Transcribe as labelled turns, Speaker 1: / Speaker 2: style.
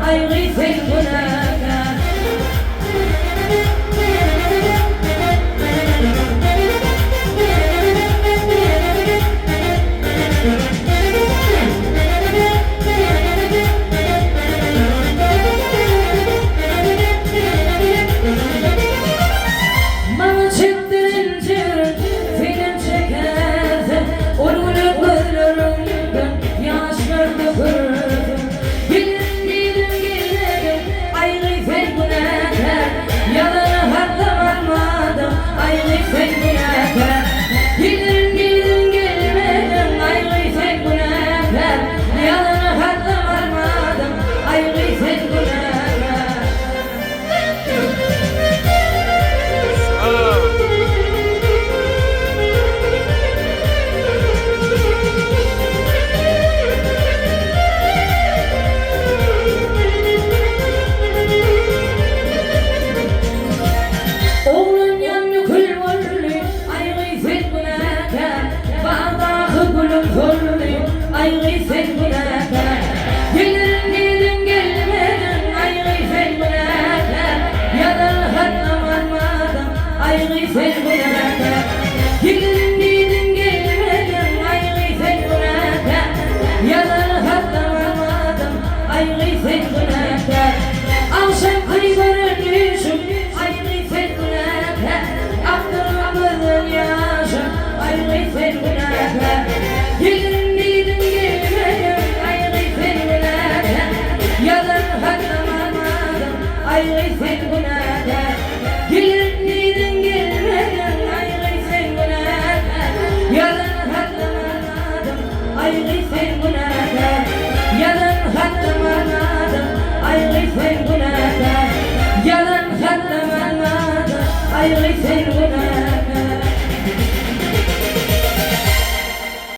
Speaker 1: ayrı sen günahkar. Bana çektirince film çekerdim, onu gözlerimden yaşlar dökürdüm. Gelirim gelirim ayrı sen günahkar, yalanı hatta varmadım ayrı sen günahkar. Gelirim gelirim ayrı sen günahkar, yalanı hatta varmadım ayrı sen günahkar. Oğlun yanı kül varlı, ayrı sen günahkar. Bağdağı gülüm zorlu, ayrı sen günahkar. Gelirim gelmedim, ayrı sen günahkar. Yalan hatlamanmadım, ayrı sen günahkar. Gelirim gelmedim, ayrı sen günahkar. Yalan hatlamanmadım, ayrı sen günahkar.